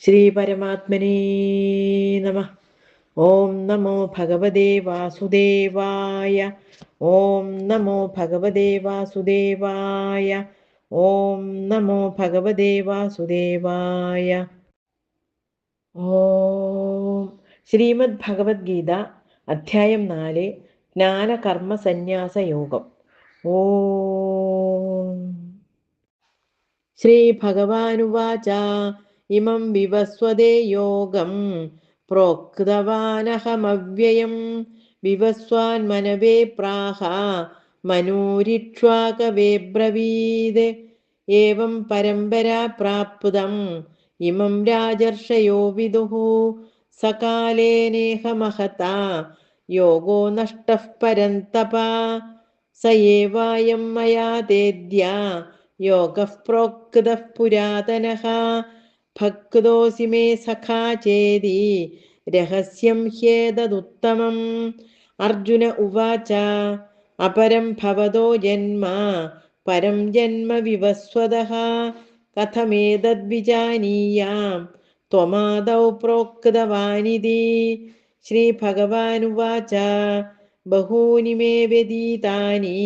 ശ്രീപരമാത്മനേ നമഃ. ഓം നമോ ഭഗവതേ വാസുദേവായ. ഓം നമോ ഭഗവതേ വാസുദേവായ. ഓം നമോ ഭഗവതേ വാസുദേവായ. ഓം. ശ്രീമദ് ഭഗവത്ഗീത അധ്യായം 4 ജ്ഞാനകർമ്മ സന്യാസ യോഗം. ഓം. ശ്രീഭഗവാനുവാച ഇമം വിവസ്വതേ യോഗം പ്രോക്തവാനഹമവ്യയം വിവസ്വാൻ മനവേ പ്രാഹ മനൂരിക്ഷ്വാകവേ ബ്രവീത് ഏവം പരമ്പരാ പ്രാപ്തം ഇമം രാജർഷയോ വിദുഃ സകാലേനേഹ മഹതാ യോഗോ നഷ്ടഃ പരന്തപ സ ഏവായം മയാ തേദ്യ യോഗഃ പ്രോക്തഃ പുരാതനഃ ഭക്തോസി മേ സഖാ ചേതി രഹസ്യം ഹ്യേതദുത്തമം. അർജുന ഉവാച അപരം ഭവതോ ജന്മ പരം ജന്മ വിവസ്വതഃ കഥമേതദ്വിജാനീയാം ത്വമാദൗ പ്രോക്തവാനിതി. ശ്രീഭഗവാനുവാച ബഹൂനി മേ വ്യതീതാനി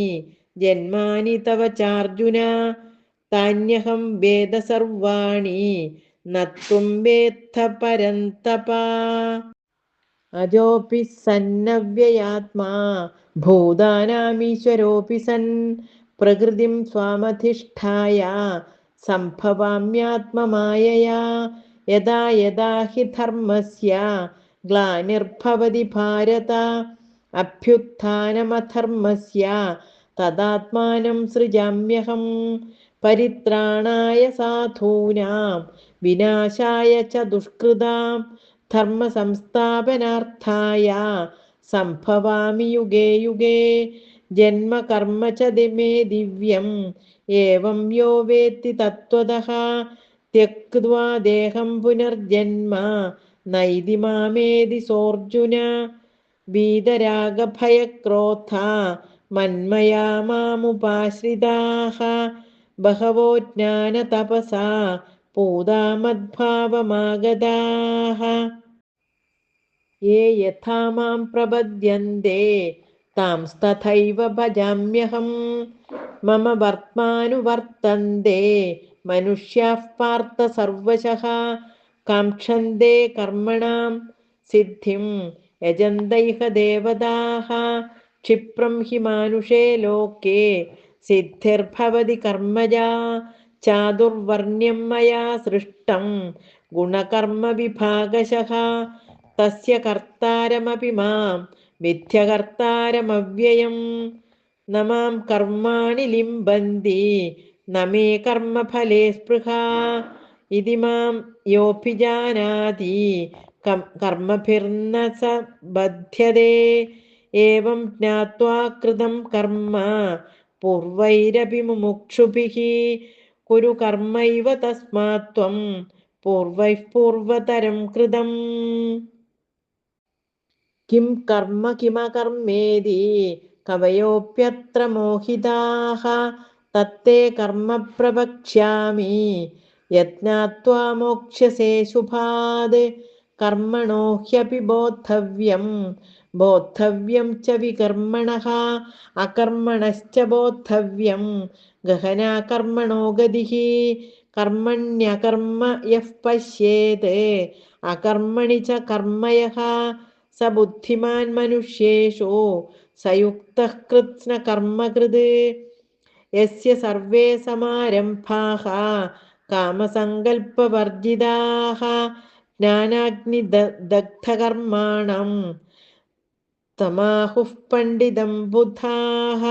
ജന്മാനി തവ ചാർജുന താന്യഹം വേദ സർവാണി നത്വം വേത്ത പരന്തപ. അജോപി സന്നവ്യയാത്മാ ഭൂതാനാമീശ്വരോപി സൻ പ്രകൃതിം സ്വാമധിഷ്ഠായ സംഭവാമ്യാത്മമായയാ. യദാ യദാ ഹി ധർമ്മസ്യ ഗ്ലാനിർഭവതി ഭാരത അഭ്യുത്ഥാനമധർമ്മസ്യ തദാത്മാനം സൃജാമ്യഹം. പരിത്രാണായ സാധൂനാം വിനാശായ ച ദുഷ്കൃതാം ധർമ്മ സംസ്ഥാപനാർത്ഥായ സംഭവാമി യുഗേ യുഗേ. ജന്മ കർമ്മ ച മേ ദിവ്യം ഏവം യോ വേത്തി തത്വതഃ ത്യക്ത്വാ ദേഹം പുനർജന്മ നൈതി മാമേതി സോർജുന. വീതരാഗഭയക്രോധ മന്മയാ മാമുപാശ്രിതാഃ ബഹവോ ജ്ഞാനതപസാ പൂതാ മദ്ഭാവമാഗതാഃ. യേ യഥാ മാം പ്രപദ്യന്തെ താംസ്തഥൈവ ഭജാമ്യഹം. മമ വർത്മാനുവർത്തന്തെ മനുഷ്യാഃ പാർത്ഥ സർവശഃ കാംക്ഷന്തേ കർമ്മണാം സിദ്ധിം യജന്തൈഹ ദേവതാഃ. ക്ഷിപ്രം ഹി മാനുഷേ ലോകേ സിദ്ധിർഭവതി കർമ്മജാ ചാതുർവർണ്ണ്യം മയാ സൃഷ്ടം ഗുണകർമ്മ വിഭാഗശഃ. തസ്യ കർത്താരമപി മാം വിദ്ധ്യകർത്താരമവ്യയം. ന മാം കർമാണി ലിംബന്തി ന മേ കർമ്മഫലേ സ്പൃഹാ. ഇതി മാം യോഭിജാനാതി കർമ്മഭിർന സ ബധ്യതേ. ഏവം ജ്ഞാത്വാ കൃതം കർമ്മ പൂർവൈരപി മുമുക്ഷുഭിഃ കുരു കർമ്മൈവ തസ്മാത് ത്വം പൂർവൈഃ പൂർവതരം കൃതം. കിം കർമ്മ കിമകർമ്മേതി കവയോപ്യത്ര മോഹിതാഃ തത്തേ കർമ്മ പ്രവക്ഷ്യാമി യജ്ഞാത്വാ മോക്ഷ്യസേ ശുഭാത്. കർമ്മണോ ഹ്യപി ബോദ്ധവ്യം ബോദ്ധവ്യം ച വികർമ്മണഃ അകർമ്മണശ്ച ബോദ്ധവ്യം ഗഹനാ കർമ്മണോ ഗതിഃ. കർമ്മണ്യകർമ്മ യഃ പശ്യേത് അകർമ്മണി ച കർമ്മ യഃ സ ബുദ്ധിമാൻ മനുഷ്യേഷു സയുക്തഃ കൃത്സ്ന കർമ്മകൃത്. യസ്യ സർവേ സമാരംഭാഃ കാമസങ്കൽപ്പവർജിതാഃ ജ്ഞാനാഗ്നിദഗ്ധകർമാണം തമാഹുഃ പണ്ഡിതം ബുധാഃ.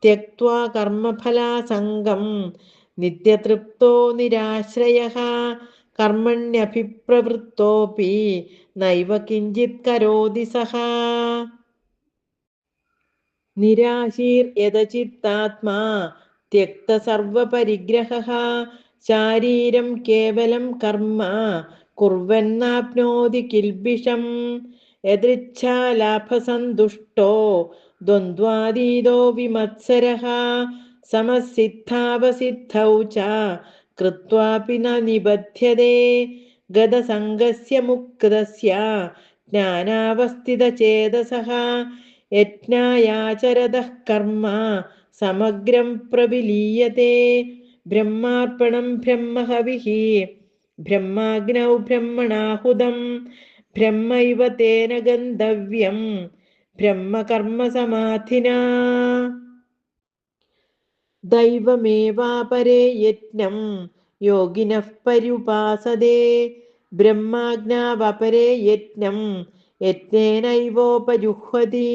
ത്യക്ത്വാ കർമ്മഫലാസംഗം നിത്യതൃപ്തോ നിരാശ്രയഃ കർമ്മണ്യഭിപ്രവൃത്തോപി നൈവ കിഞ്ചിത് കരോതി സഃ. നിരാശീർയതചിത്താത്മാ ത്യക്തസർവപരിഗ്രഹഃ ശാരീരം കേവലം കർമ്മ കുർവന്നാപ്നോതി കിൽബിഷം. യദൃച്ഛാലാഭസന്തുഷ്ടോ ദ്വന്ദ്വാതീതോ വിമത്സരഃ സമസിദ്ധാവസിദ്ധൗ ച കൃത്വാപി ന നിബധ്യതേ. ഗതസംഗസ്യ മുക്തസ്യ ജ്ഞാനാവസ്ഥിതചേതസഃ യജ്ഞായാചരതഃ കർമ്മ സമഗ്രം പ്രവിലീയത്തെ ബ്രഹ്മാർപ്പണം ബ്രഹ്മഹവിഃ ബ്രഹ്മാഗ്നൗ ബ്രഹ്മണാഹുതം ബ്രഹ്മൈവ തേന ഗന്ധവ്യം ബ്രഹ്മകർമ്മസമാധിനാ ദൈവമേവാപരേ യജ്ഞം യോഗിനഃ പര്യുപാസതേ ബ്രഹ്മാജ്ഞാവപരേ യജ്ഞം യജ്ഞേനൈവോപജുഹ്വതി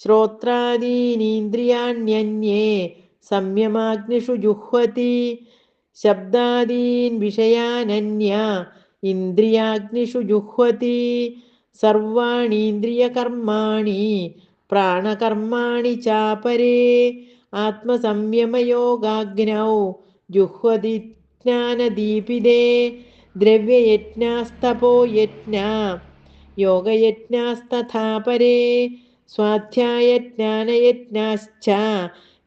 ശ്രോത്രാദീനീന്ദ്രിയാണ്യന്യേ സംയമാഗ്നിഷു ജുഹ്വതി ശബ്ദാദീൻ വിഷയാനന്യ ഇന്ദ്രിയാഗ്നിഷു ജുഹ്വതി സർവാണീന്ദ്രിയകർമാണി പ്രാണകർമാണി ചാപരേ ആത്മസംയമയോഗാഗ്നൗ ജുഹ്വതി ജ്ഞാനദീപിതേ ദ്രവ്യയജ്ഞാസ്തപോ യജ്ഞ യോഗയജ്ഞാസ്തഥാ പരേ സ്വാധ്യായജ്ഞാനയജ്ഞാശ്ച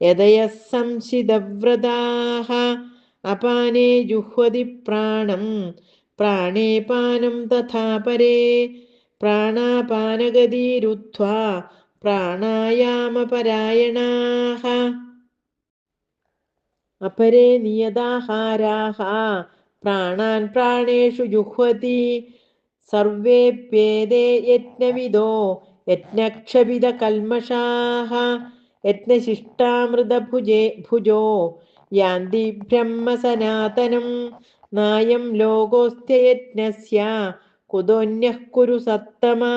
യതയഃ സംശിതവ്രതാഃ അപാനേ ജുഹ്വതി പ്രാണം പ്രാണേ പാനം തഥാ പരേ പ്രാണാപാനഗതിരുദ്ധ്വാ പ്രാണായാമപരായണാഃ അപരേ നിയതാഹാരാഃ പ്രാണാൻ പ്രാണേഷു ജുഹ്വതി സർവേപ്യേതേ യജ്ഞവിദോ യജ്ഞക്ഷപിതകൽമഷാഃ യജ്ഞശിഷ്ടാമൃതഭുജോ യാന്തി ബ്രഹ്മസനാതനം നായം ലോകോസ്ത്യയജ്ഞസ്യ കുതോന്യഃ കുരു സത്തമാ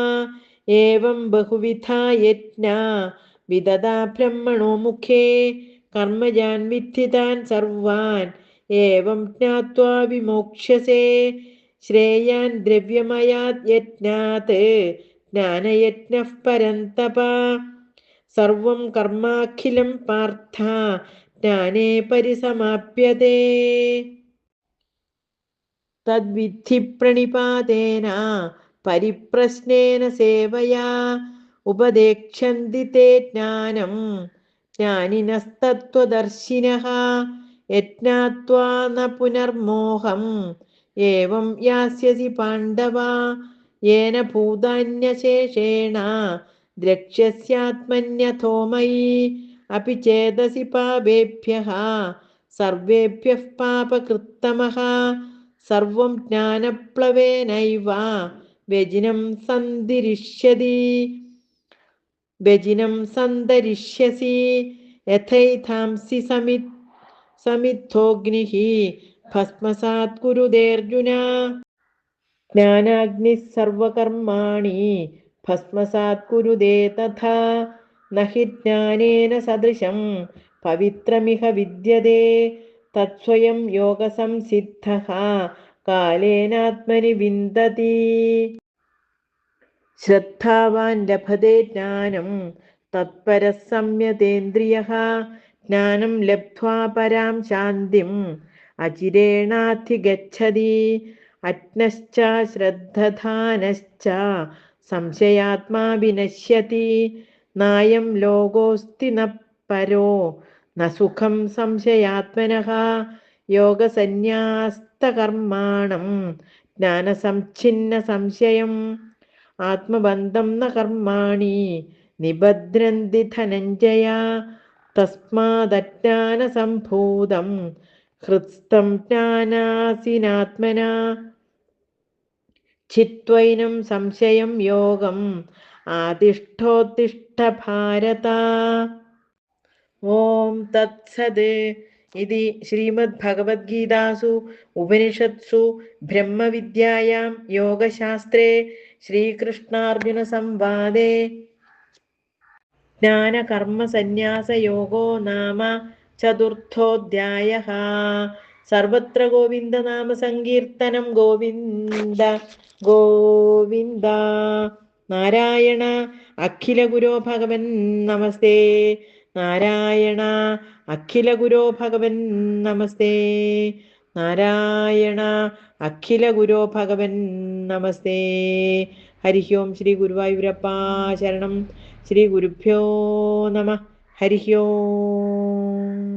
ഏവം ബഹുവിധാ യജ്ഞാ വിദധാ ബ്രഹ്മണോ മുഖേ കർമ്മജാൻ വിദ്ധിതാൻ സർവാൻ ഏവം ജ്ഞാത്വാ വിമോക്ഷ്യസേ ശ്രേയാൻ ദ്രവ്യമയാത് യജ്ഞാത് ജ്ഞാനയജ്ഞഃ പരന്തപ സർവം കർമാഖിലം പാർത്ഥ ജ്ഞാനേ പരിസമാപ്യതേ തദ്വിദ്ധി പ്രണിപാതേന പരിപ്രശ്നേന സേവയാ ഉപദേക്ഷ്യന്തി തേ ജ്ഞാനം ജ്ഞാനിനസ്തത്വദർശിനഃ യജ്ഞാത്വാ ന പുനർമോഹം ഏവം യാസ്യസി പാണ്ഡവ യേന ഭൂതാന്യശേഷേണ ദ്രക്ഷ്യസ്യാത്മന്യഥോ മയി അപി ചേതസി പാപേഭ്യഃ സർവേഭ്യഃ പാപകൃത്തമഃ സർവം ജ്ഞാനപ്ലവേനൈവ വ്യജിനം സന്തരിഷ്യസി യഥൈഥാംസി സമിദ്ധോഗ്നിഃ ഭസ്മസാത് കുരുതേർജുന ജ്ഞാനാഗ്നിഃ സർവകർമാണി ഭസ്മസാത് കുരുതേ തഥാ നഹി ജ്ഞാനേന സദൃശം പവിത്രമിഹ വിദ്യതേ തത്സ്വയം യോഗസംസിദ്ധഃ കാലേനാത്മനി വിന്ദതി ശ്രദ്ധാവാൻ ലഭതേ ജ്ഞാനം തത്പരഃ സംയതേന്ദ്രിയഃ ജ്ഞാനം ലബ്ധ്വാ പരാം ശാന്തിം അചിരേണാധിഗച്ഛതി അജ്ഞശ്ച ശ്രദ്ധധാനശ്ച സംശയാത്മാ വിനശ്യതി നായം ലോകോസ്തി ന പരോ ന സുഖം സംശയാത്മനഃ യോഗസന്ന്യാസ്തകർമാണം ജ്ഞാനസംഛിന്ന സംശയം ആത്മബന്ധം ന കർമാണി നിബധ്നന്തി ധനഞ്ജയ തസ്മാദജ്ഞാനസംഭൂതം ഹൃത്സ്ഥം ജ്ഞാനാസിനാത്മനാ ചിത്വൈനം സംശയം യോഗം ആതിഷ്ഠോത്തിഷ്ഠ ഭാരത. ഓം തത്സത്. ഇതി ശ്രീമദ്ഭഗവദ്ഗീതാസു ഉപനിഷത്സു ബ്രഹ്മവിദ്യായാം യോഗശാസ്ത്രേ ശ്രീകൃഷ്ണാർജുനസംവാദേ ജ്ഞാനകർമ്മസന്ന്യാസയോഗോ നാമ ചതുർത്ഥോധ്യായഃ. സർവത്ര ഗോവിന്ദനാമ സങ്കീർത്തനം. ഗോവിന്ദ ഗോവിന്ദ. നാരായണ അഖില ഗുരോ ഭഗവൻ നമസ്തേ. നാരായണ അഖില ഗുരോ ഭഗവൻ നമസ്തേ. നാരായണ അഖില ഗുരോ ഭഗവൻ നമസ്തേ. ഹരി ഓം. ശ്രീ ഗുരുവായൂരപ്പാ ശരണം. ശ്രീ ഗുരുഭ്യോ നമഃ. ഹരി ഓം.